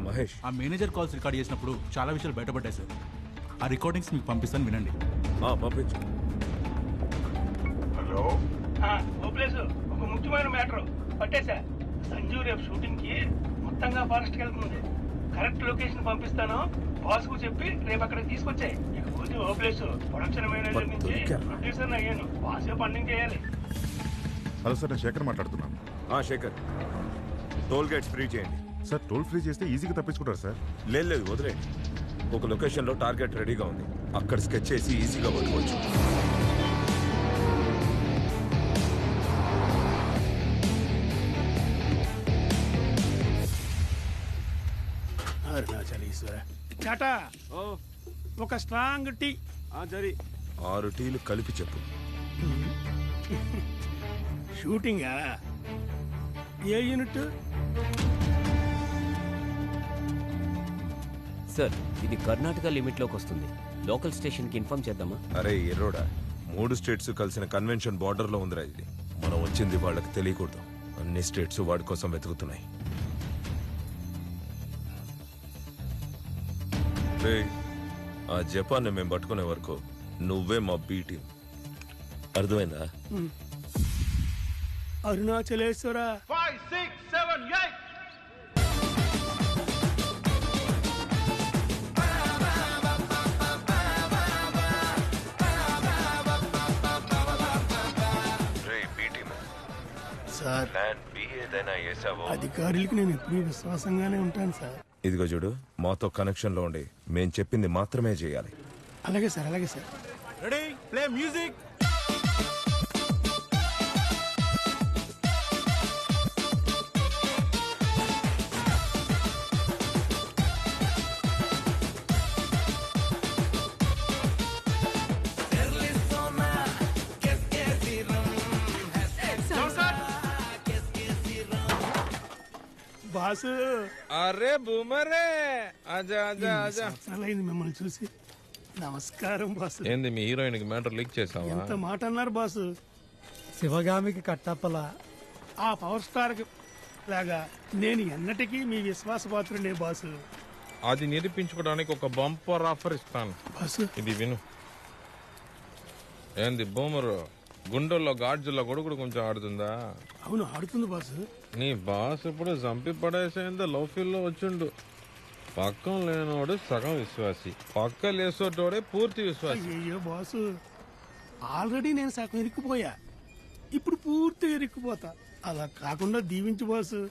మహేష్, ఆ manager calls record చేసినప్పుడు చాలా విషయాలు బయటపడ్డాయి సార్. ఆ రికార్డింగ్స్ మీకు పంపిస్తాను, వినండి. పంపించు. హలో ఓప్లేస్, ఒక ముఖ్యమైన మ్యాటర్ పట్టేశా. సంజీవ్ రేపు షూటింగ్ కి మొత్తంగా ఫారెస్ట్ కి వెళ్తుంది. కరెక్ట్ లొకేషన్ పంపిస్తాను, బాస్ కు చెప్పి రేపు అక్కడికి తీసుకొచ్చాయి. ఇకపోతే ఓప్లేస్ ప్రొడక్షన్ మేనేజర్ నుంచి ప్రొడ్యూసర్ అయ్యాను. బాసే పండింగ్ చేయాలి. హలో సార్, నేను శేఖర్ మాట్లాడుతున్నాను. శేఖర్, టోల్ గేట్స్ ఫ్రీ చేయండి. సార్, టోల్ ఫ్రీ చేస్తే ఈజీగా తప్పించుకుంటారు సార్. లేదు వదిలేండి. ఒక లొకేషన్ లో టార్గెట్ రెడీగా ఉంది, అక్కడ స్కెచ్ చేసి ఈజీగా పట్టుకోవచ్చు. అరుణాచలీశ్వర చాటా, ఒక స్ట్రాంగ్ టీ. 6 టీలు కలిపి చెప్పు. షూటింగా? ఏ యూనిట్? సార్, ఇది కర్ణాటక లిమిట్లోకి వస్తుంది. లోకల్ స్టేషన్కి ఇన్ఫార్మ్ చేద్దామా? అరే ఎర్రోడా, 3 స్టేట్స్ కలిసిన కన్వెన్షన్ బార్డర్ లో ఉందిరా ఇది. మనం వచ్చింది వాళ్ళకి తెలియకూడదు. అన్ని స్టేట్స్ వాడి కోసం వెతుకుతున్నాయి. ఆ జపాన్ మేము పట్టుకునే వరకు నువ్వే మా బీ టీం. అర్థమైందా? అరుణాచలేశ్వర. 5, 6, 7, 8. సార్, అధికారులకి నేను ఎప్పుడూ విశ్వాసంగానే ఉంటాను సార్. ఇదిగో చూడు, మాతో కనెక్షన్ లో ఉండి మేం చెప్పింది మాత్రమే చేయాలి. అలాగే సార్, అలాగే sir. Ready, play music. Boss, అరే బూమరే, ఆజా ఆజా ఆజా. సంవత్సరాలైంది మిమ్మల్ని చూసి. నమస్కారం బాసు. ఏంది మీ హీరోయిన్ కి మ్యాటర్ లీక్ చేసావా? ఎంత మాట అన్నారు బాసు. శివగామికి కట్టప్పల ఆ పవర్ స్టార్ లాగా నేను ఎన్నటికీ మీ విశ్వాసపాత్రుడే బాసు. అది నిరూపించుకోవడానికి ఒక బంపర్ ఆఫర్ ఇస్తాను. బాసు, ఇది విను. ఏంది బూమరు, గుండెల్లో గాడ్జుల్లో కొడుకుడు కొంచెం ఆడుతుందా? అవును, ఆడుతుంది బాసు. నీ బాస్ ఇప్పుడు చంపి పడేసేంత లవ్ ఫీల్ లో వచ్చిండు. పక్కన లేనోడు సగం విశ్వాసి, పక్క లేసోటోడే పూర్తి విశ్వాసి. అయ్యో బాసు, ఆల్రెడీ నేను సగం ఇరుక్కుపోయా, ఇప్పుడు పూర్తిగా ఇరుక్కుపోతా. అలా కాకుండా దీవించు బాసు.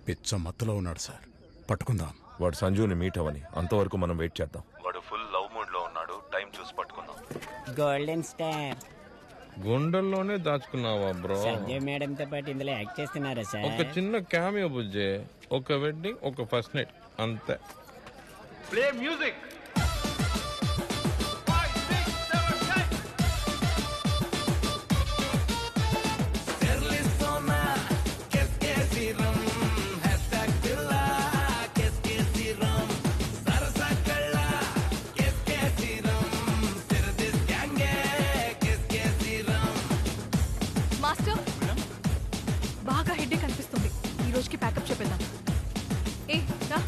పిచ్చ మత్తులో ఉన్నాడు సార్, పట్టుకుందాం. వాడు సంజుని మీట్ అవని, అంతవరకు మనం వెయిట్ చేద్దాం. వాడు ఫుల్ లవ్ మూడ్ లో ఉన్నాడు, టైం చూసి పట్టుకుందాం. గోల్డెన్ స్టార్ గుండెల్లోనే దాచుకున్నావా బ్రో? సంజయ్ మేడం తో పాటు ఇందులో యాక్ట్ చేస్తున్నారా సార్? ఒక చిన్న క్యామియో బుజ్జే, ఒక వెడ్డింగ్, ఒక ఫస్ట్ నైట్, అంతే. Play music. మాస్టర్, బాగా హెడ్ఏక్ అనిపిస్తుంది. ఈ రోజుకి ప్యాకప్ చెప్పేద్దాం. ఏ రా.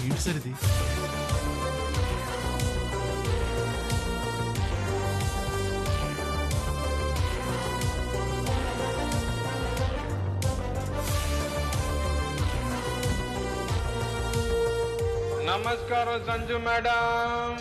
ఏంటి సార్ ఇది? నమస్కారం సంజు మేడం.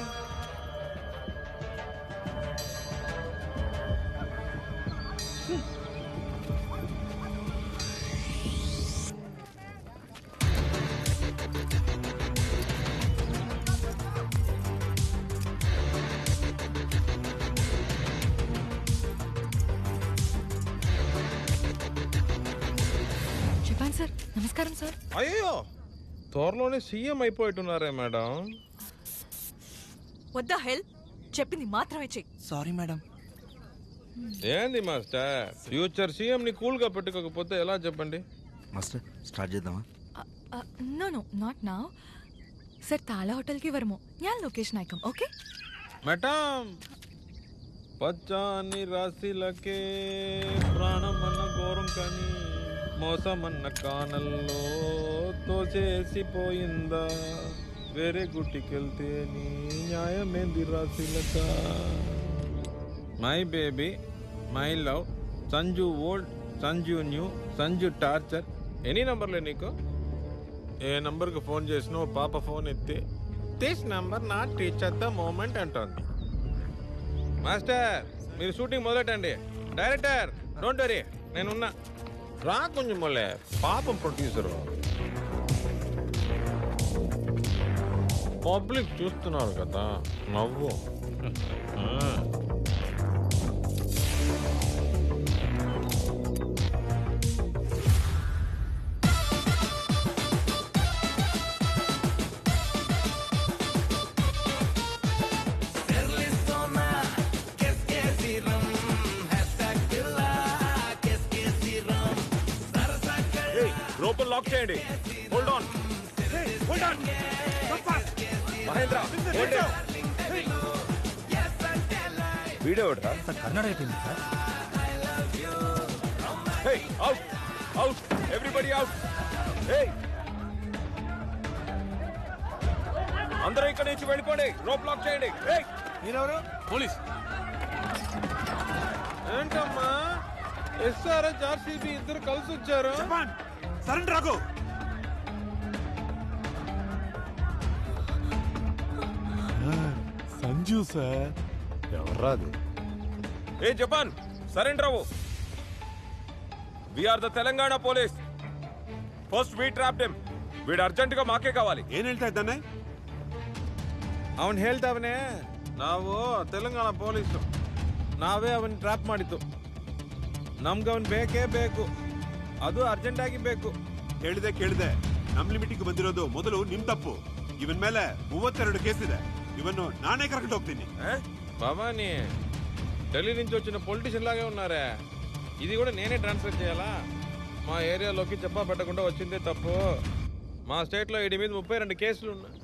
చెప్పండి సార్. నమస్కారం సార్. అయ్యో, త్వరలోనే సీఎం అయిపోతున్నారే మేడం. వద్దా హెల్, చెప్పింది మాత్రమే చెయ్యి. Sorry madam. ఏంది మాస్టర్, ఫ్యూచర్ సీఎం ని కూల్ గా పెట్టుకోకపోతే ఎలా చెప్పండి? మాస్టర్, స్టార్ట్ చేద్దామా? No no, not now. Sir ताला होटल की वरमो यान लोकेशन आइकम ओके मैडम పచ్చాని రాశిలకే ప్రాణమన్న ఘోరం కానీ మోసమన్న కానల్లో తోచేసిపోయిందా వేరే గుట్టికెళ్తే నీ న్యాయమేంది రాసిలక my baby my love Sanju old Sanju new Sanju torture any నంబర్లే నీకు ఏ నంబర్కి ఫోన్ చేసినా ఓ పాప ఫోన్ ఎత్తి this number not reach at the moment అంటోంది. మాస్టర్ మీరు షూటింగ్ మొదలెట్టండి. డైరెక్టర్ డోంట్ వరీ నేనున్నా. రా కొంచెం మొలే పాపం ప్రొడ్యూసరు. పబ్లిక్ చూస్తున్నారు కదా నవ్వు. లోపల లాక్ చేయండి. Hold on, hold on. Mahendra video Kannada అయిపోయింది sir. Out out everybody out. అందరూ ఇక్కడ నుంచి వెళ్ళిపోండి. రోప్ లాక్ చేయండి. మీరెవరు? పోలీస్. ఏంటమ్మా ఎస్ఆర్హెచ్ ఆర్సీబీ ఇద్దరు కలిసి వచ్చారు. సరెండర్ రాకు. సంజు సార్ ఎవర్రాది? ఏ జపాన్ సరెండర్ అవ్వు. We are the Telangana police. First we trapped him. వీడు అర్జెంట్ గా మాకే కావాలి. ಏನ್ ಹೇಳ್ತಾ ಇದ್ದಾನೆ? ಅವನ್ ಹೇಳ್ತಾವನೆ ನಾವು ತೆಲಂಗಾಣ ಪೊಲೀಸು, ನಾವೇ ಅವನ್ ಟ್ರ್ಯಾಪ್ ಮಾಡಿದ್ದು. ನಮ್ಗೆ ಅವನ್ ಬೇಕೇ ಬೇಕು, ಅದು ಅರ್ಜೆಂಟ್ ಆಗಿ ಬೇಕು. ಕೇಳಿದೆ ನಮ್ ಲಿಮಿಟಿಗೆ ಬಂದಿರೋದು ಮೊದಲು ನಿಮ್ ತಪ್ಪು. ಇವನ್ ಮೇಲೆ 32 ಕೇಸ್ ಇದೆ. ఇవన్ను నానే కరెక్ట్ ಹೋಗ್ತೀನಿ. భవానీ ఢిల్లీ నుంచి వచ్చిన పొలిటీషియన్ లాగే ఉన్నారే. ఇది కూడా నేనే ట్రాన్స్ఫర్ చేయాలా? మా ఏరియాలోకి చెప్పా పెట్టకుండా వచ్చిందే తప్పు. మా స్టేట్లో వీడి మీద 32 కేసులు ఉన్నాయి.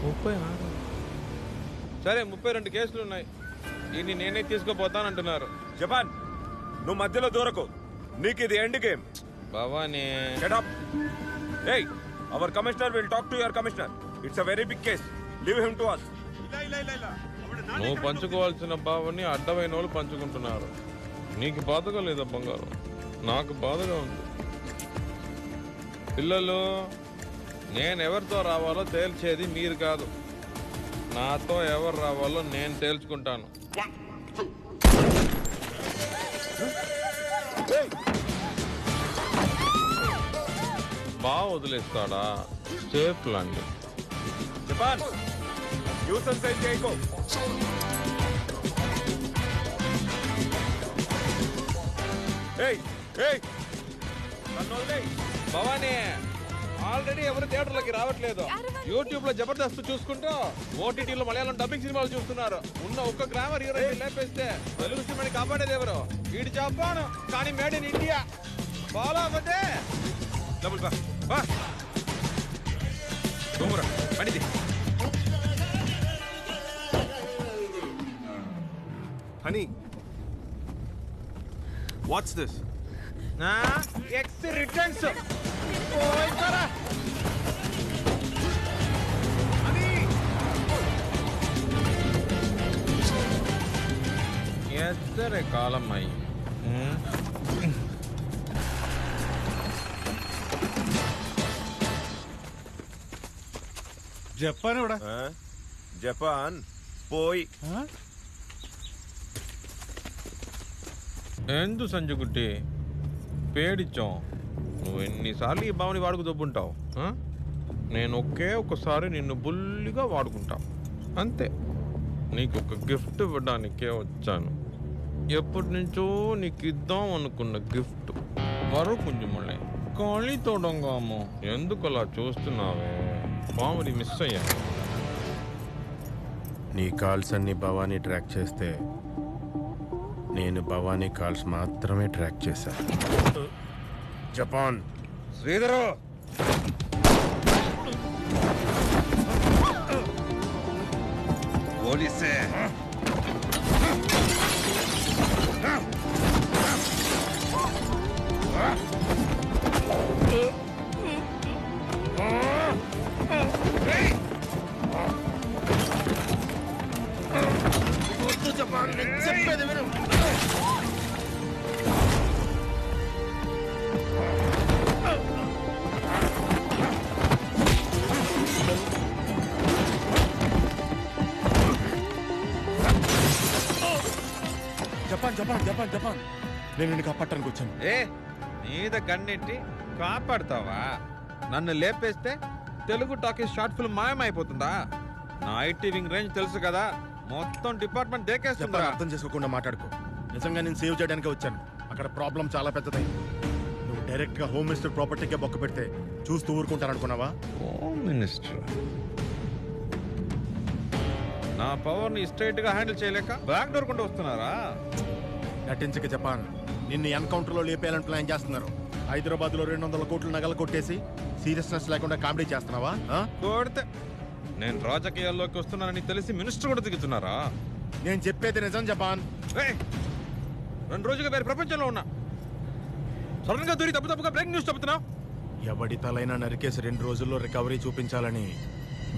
36 సరే 32 కేసులు ఉన్నాయి. దీన్ని నేనే తీసుకుపోతానంటున్నారు. జపాన్ నువ్వు మధ్యలో దూరకు. నీకు ఇది end game. Bhavani get up. Hey, our commissioner will talk to your commissioner. It's a very big case. Leave him to us. నువ్వు పంచుకోవాల్సిన భావాన్ని అడ్డమైన వాళ్ళు పంచుకుంటున్నారు. నీకు బాధగా లేదా బంగారం? నాకు బాధగా ఉంది. పిల్లలు, నేను ఎవరితో రావాలో తేల్చేది మీరు కాదు. నాతో ఎవరు రావాలో నేను తేల్చుకుంటాను. బాగా వదిలేస్తాడా? సేఫ్ లాంటి. జపాన్ న్యూసెన్స్ అయితే చేయకో. భవానీ ఆల్రెడీ ఎవరు థియేటర్లోకి రావట్లేదు. యూట్యూబ్ లో జబర్దస్త్ చూసుకుంటూ ఓటీటీలో మలయాళం డబ్బింగ్ సినిమాలు చూస్తున్నారు. ఉన్న ఒక్క గ్రామర్ హీరోయిన్ లేపేస్తే తెలుగు సినిమాని కాపాడేది ఎవరు? వీడి జపాన్ కానీ మేడ్ ఇన్ ఇండియా. బాలాపతే డబుల్ బా పడిది. Honey, what's this? Ex returns. ఎద్దరే కాలం అయ్యి. జపాన్ ఎవడా? జపాన్ పోయి. ఎందు సంజుగుట్టి పేడిచ్చాం. నువ్వు ఎన్నిసార్లు ఈ భావని వాడుకు దొబ్బుంటావు? నేను ఒక్కసారి నిన్ను బుల్లిగా వాడుకుంటా అంతే. నీకు ఒక గిఫ్ట్ ఇవ్వడానికే వచ్చాను. ఎప్పటి నుంచో నీకు ఇద్దాం అనుకున్న గిఫ్ట్ కొంచెం మళ్ళీ ఖాళీ తోడంగాము. ఎందుకు అలా చూస్తున్నావే? భావని మిస్ అయ్యా. నీ కాల్స్ అన్ని భవానీ ట్రాక్ చేస్తే నేను భవానీ కాల్స్ మాత్రమే ట్రాక్ చేశాను. జపాన్ శ్రీధరు పోలీసే. జపాన్ నేను నిన్ను కాపాడటానికి వచ్చాను. ఏ మీద గన్నెట్టి కాపాడుతావా? నన్ను లేపేస్తే తెలుగు టాకీస్ షార్ట్ ఫిల్మ్ మాయమైపోతుందా? నా ఐటీ వింగ్ రేంజ్ తెలుసు కదా, మొత్తం డిపార్ట్మెంట్ దేకేస్తుందా? అర్థం చేసుకోకుండా మాట్లాడుకో. నిజంగా నేను సేవ్ చేయడానికి వచ్చాను. అక్కడ ప్రాబ్లం చాలా పెద్దదై. నువ్వు డైరెక్ట్ గా హోమ్ మినిస్టర్ ప్రాపర్టీకే బొక్క పెడితే చూస్తూ ఊరుకుంటారనుకున్నావా? హోమ్ మినిస్టర్ నా పవర్ ని స్ట్రైట్ గా హ్యాండిల్ చేయలేక బ్యాక్ డోర్ కొంటూ వస్తున్నారా? నటించక జపాన్, నిన్ను ఎన్కౌంటర్ లో లేపేయాలని ప్లాన్ చేస్తున్నారు. హైదరాబాద్ లో 200 కోట్ల నగలు కొట్టేసి సీరియస్నెస్ లేకుండా కామెడీ చేస్తున్నావా? కొడితే నేను రాజకీయాల్లోకి వస్తున్నానని తెలిసి మినిస్టర్ కూడా దిగుతున్నారా? నేను చెప్పేది నిజం జపాన్. 2 రోజులుగా వేరే ప్రపంచంలో ఉన్నా, సడన్ గా దూరి తప్పుగా బ్రేక్ న్యూస్ చెప్తున్నావు. ఎవడి తలైనా నరికేసి 2 రోజుల్లో రికవరీ చూపించాలని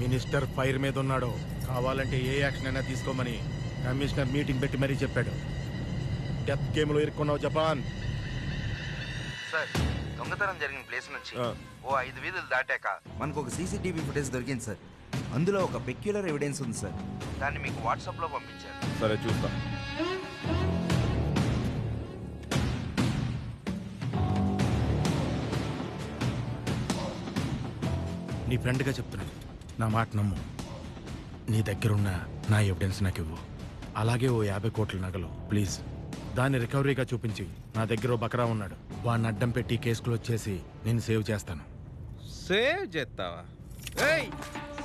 మినిస్టర్ ఫైర్ మీద ఉన్నాడు. కావాలంటే ఏ యాక్షన్ అయినా తీసుకోమని కమిషనర్ మీటింగ్ పెట్టి మరీ చెప్పాడు. డెత్ గేమ్ లో ఇరుక్కున్నావు జపాన్. సార్, దొంగతనం జరిగిన ప్లేస్ నుంచి ఓ 5 వీధులు దాటాక మనకు ఒక సీసీటీవీ ఫుటేజ్ దొరికింది సార్. అందులో ఒక పెక్యులర్ ఎవిడెన్స్ ఉంది సార్. దాన్ని మీకు వాట్సాప్ లో పంపించారు. సరే చూస్తా. నీ ఫ్రెండ్గా చెప్తున్నాను, నా మాట నమ్ము. నీ దగ్గరున్న నా ఎవిడెన్స్ నాకు ఇవ్వు. అలాగే ఓ 50 కోట్ల నగలు ప్లీజ్. దాన్ని రికవరీగా చూపించి నా దగ్గర ఓ బకరా ఉన్నాడు, వాడిని అడ్డం పెట్టి కేసు క్లోజ్ చేసి నేను సేవ్ చేస్తాను. సేవ్ చేస్తావా? ఏయ్,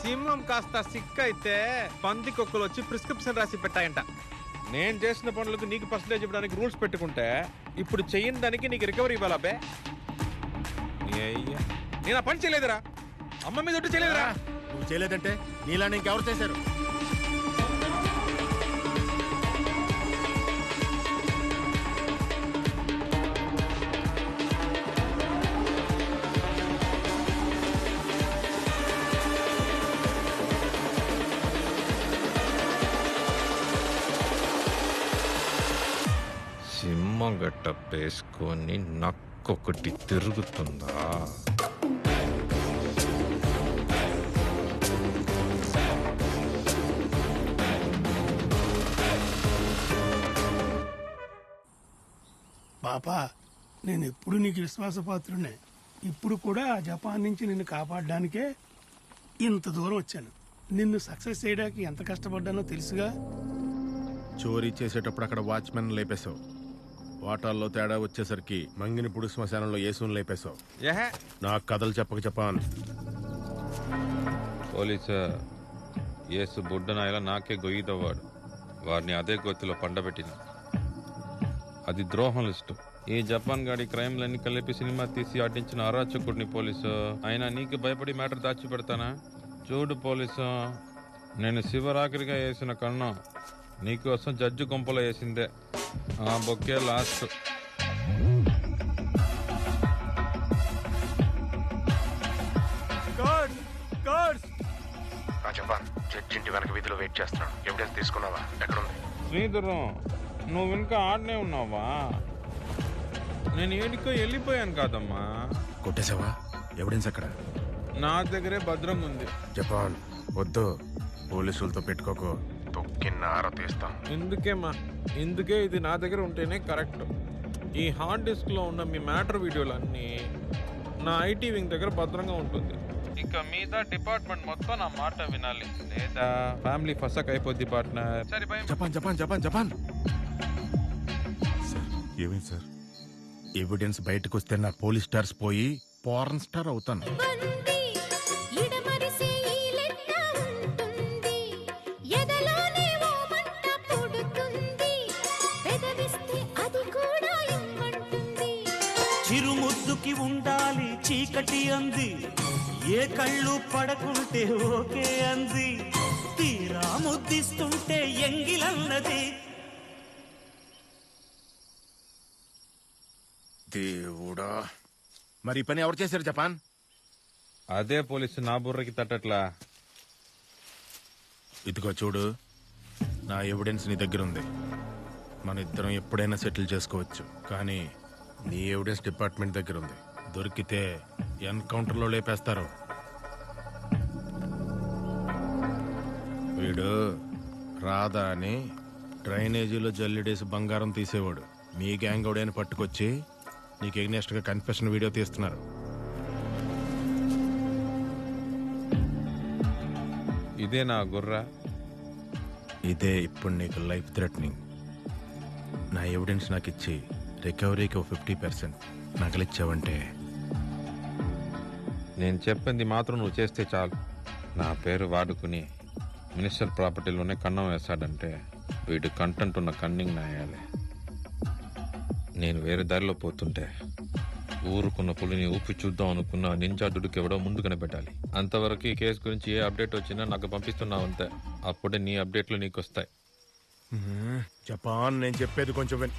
సింహం కాస్త సిక్ అయితే పందికొక్కలు వచ్చి ప్రిస్క్రిప్షన్ రాసి పెట్టాయంట. నేను చేసిన పనులకు నీకు పర్సంటేజ్ ఇవ్వడానికి రూల్స్ పెట్టుకుంటే ఇప్పుడు చెయ్యని దానికి నీకు రికవరీ ఇవ్వాలా బే? నేను ఆ పని చేయలేదురా, అమ్మ మీద ఒట్టు చేయలేదురా. నువ్వు చేయలేదంటే నీలానే ఇంకెవరు చేశారు? సింహం గట్ట వేసుకొని నక్కొకటి తిరుగుతుందా? పాపా, నేను ఎప్పుడు నీకు విశ్వాసపాత్రునే. ఇప్పుడు కూడా ఆ జపాన్ నుంచి నిన్ను కాపాడడానికే ఇంత దూరం వచ్చాను. నిన్ను సక్సెస్ చేయడానికి ఎంత కష్టపడ్డానో తెలుసుగా. చోరీ చేసేటప్పుడు అక్కడ వాచ్మెన్ లేపేశావు. వాటాల్లో తేడా వచ్చేసరికి మంగినిపుడు శ్మశానంలో యేసుని లేపేశావు. ఏహే, నా కథలు చెప్పక జపాన్. పోలీసు యేసు బుడ్డనాయలా నాకే గొయ్యి తవ్వాడు. వారిని అదే గొత్తిలో పండబెట్టిన. అది ద్రోహం లిస్టు. ఈ జపాన్ గాడి క్రైమ్లన్నీ కలిపి సినిమా తీసి ఆడించిన అరాచకుడిని పోలీసు. అయినా నీకు భయపడి మ్యాటర్ దాచి పెడతానా? చూడు పోలీసు, నేను శివరాత్రిగా వేసిన కన్ను నీకోసం జడ్జి గుంపలో వేసిందే. ఆ బొక్కే లాస్ట్. జపాన్ జడ్జి ఇంటి వెనక వీధిలో వెయిట్ చేస్తున్నాడు. ఎవిడెన్స్ తీసుకున్నావా? ఎక్కడుంది? శ్రీధరం, నువ్వు ఇంకా ఆడనే ఉన్నావా? నేను ఏడికో వెళ్ళిపోయాను కాదమ్మా. కొట్టేశావా? ఎవిడెన్స్ ఎక్కడ? నా దగ్గరే భద్రంగా ఉంది. జపాన్ వద్దు, పోలీసులతో పెట్టుకోకు, తొక్కిన్న ఆర తీస్తాం. ఇందుకే ఇది నా దగ్గర ఉంటేనే కరెక్ట్. ఈ హార్డ్ డిస్క్ లో ఉన్న మీ మ్యాటర్ వీడియోలన్నీ నా ఐటీ వింగ్ దగ్గర భద్రంగా ఉంటుంది. ఇక మీద డిపార్ట్మెంట్ మొత్తం నా మాట వినాలి, లేదా ఫ్యామిలీ ఫసక్ అయిపోద్ది పార్ట్నర్. సరే భయం. జపాన్ జపాన్ జపాన్ జపాన్ ఏమైంది సార్? ఎవిడెన్స్ బయటకు వస్తే నా పోలీస్ స్టార్స్ పోయి పార్న్ స్టార్ అవుతాను. చిరుముద్దుకి ఉండాలి చీకటి అంది, ఏ కళ్ళు పడకుంటే ఓకే అంది, తీరా ముద్దిస్తుంటే ఎంగిలన్నది. దేవుడా, మరి ఈ పని ఎవరు చేశారు జపాన్? అదే పోలీసు నా బుర్రకి తట్టట్లా. ఇదిగో చూడు, నా ఎవిడెన్స్ నీ దగ్గర ఉంది. మన ఇద్దరం ఎప్పుడైనా సెటిల్ చేసుకోవచ్చు. కానీ నీ ఎవిడెన్స్ డిపార్ట్మెంట్ దగ్గర ఉంది. దొరికితే ఎన్కౌంటర్లో లేపేస్తారు. వీడు రాధా అని డ్రైనేజీలో జల్లిడేసి బంగారం తీసేవాడు మీ గ్యాంగ్ అవుడైన పట్టుకొచ్చి నీకు ఎగ్నెస్ట్గా కన్ఫెషన్ వీడియో తీస్తున్నారు. ఇదే నా గుర్ర. ఇదే ఇప్పుడు నీకు లైఫ్ థ్రెటనింగ్. నా ఎవిడెన్స్ నాకు ఇచ్చి రికవరీకి 50% నగలిచ్చావంటే నేను చెప్పింది మాత్రం నువ్వు చేస్తే చాలు. నా పేరు వాడుకుని మినిస్టర్ ప్రాపర్టీలోనే కన్నం వేస్తాడంటే వీడి కంటెంట్ ఉన్న కన్నింగ్ నాయాలి. నేను వేరే దారిలో పోతుంటే ఊరుకున్న పులిని ఊపి చూద్దాం అనుకున్న నింజా దుడుకెవడో ముందు కనిపెట్టాలి. అంతవరకు ఈ కేసు గురించి ఏ అప్డేట్ వచ్చినా నాకు పంపిస్తున్నావు అంతే. అప్పుడే నీ అప్డేట్లు నీకు వస్తాయి. జపాన్, నేను చెప్పేది కొంచెం జపాన్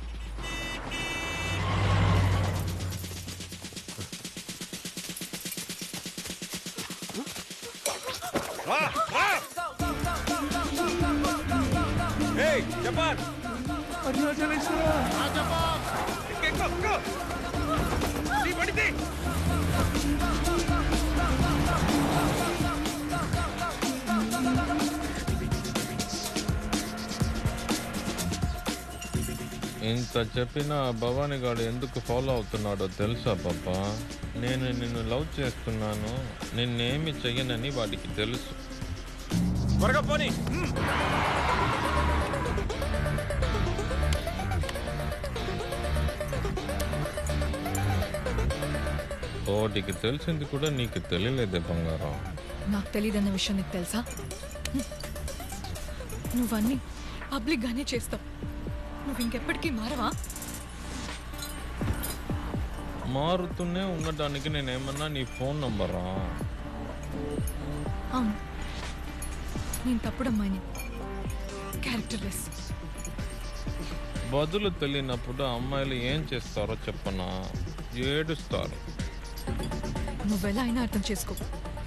ఇంత చెప్పినా భవానీ గాడు ఎందుకు ఫాలో అవుతున్నాడో తెలుసా పాపా? నేను నిన్ను లవ్ చేస్తున్నాను, నిన్నేమి చెయ్యనని వాడికి తెలుసు. త్వరగా పోనీ. వాడికి తెలిసింది కూడా నీకు తెలియలేదే బంగారం. నాకు తెలియదన్న విషయం నీకు తెలుసా? నువ్వన్నీ పబ్లిక్గానే చేస్తావు. నువ్వు ఇంకెప్పటికీ మారవా? మారుతూనే ఉండడానికి నేనేమన్నా నీ ఫోన్ నంబరా? అవును, నేను తప్పుడమ్మాయిని, క్యారెక్టర్లెస్. బదులు తెలియనప్పుడు అమ్మాయిలు ఏం చేస్తారో చెప్పనా? ఏడుస్తారు. నువ్వెలా అయినా అర్థం చేసుకో.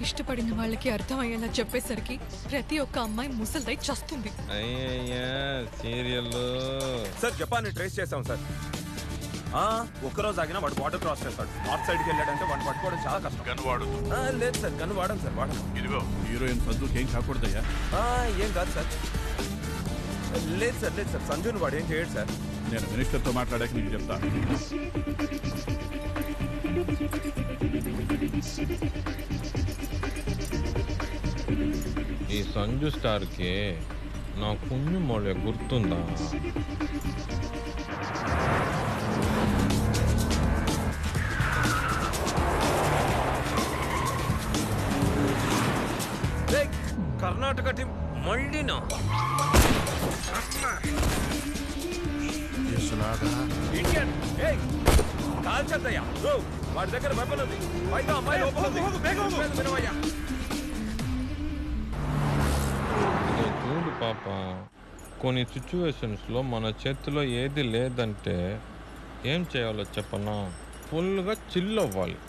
ఇష్టపడిన వాళ్ళకి అర్థమయ్యేలా చెప్పేసరికి ప్రతి ఒక్క అమ్మాయి ముసల్దై చస్తుంది. అయ్యయ్యా సీరియల్. సార్ జపాన్ ట్రేస్ చేసాం సార్. ఒక్కరోజు ఆగినా వాడు బార్డర్ క్రాస్ చేస్తాడు. నార్త్ సైడ్కి వెళ్ళాడంటే వాడిని పట్టుకోవడం చాలా కష్టం. గన్ వాడు. లేదు సార్, గన్ వాడను సార్, వాడను. ఇదిగో హీరోయిన్ సంజుకి ఏం కాకూడదయ్యా. ఏం కాదు సార్. లేదు సార్, లేదు సార్, సంజుని వాడు ఏం చేయడు సార్. నేను మినిస్టర్తో మాట్లాడాక నీకు చెప్తా. ఈ సంజు స్టార్కి నా కుഞ്ഞു మోళ గుర్తుందా? కర్ణాటక టీం మళ్ళీనా? ఇండియన్ కాల్చద్దయ్యా. వాడి దగ్గర వెపన్ ఉంది, పైగా అమ్మాయి లోపల ఉంది. వినవయ్యా. ఇదో చూడు పాప, కొన్ని సిచ్యువేషన్స్లో మన చేతిలో ఏది లేదంటే ఏం చేయాలో చెప్పనా? ఫుల్గా చిల్ అవ్వాలి.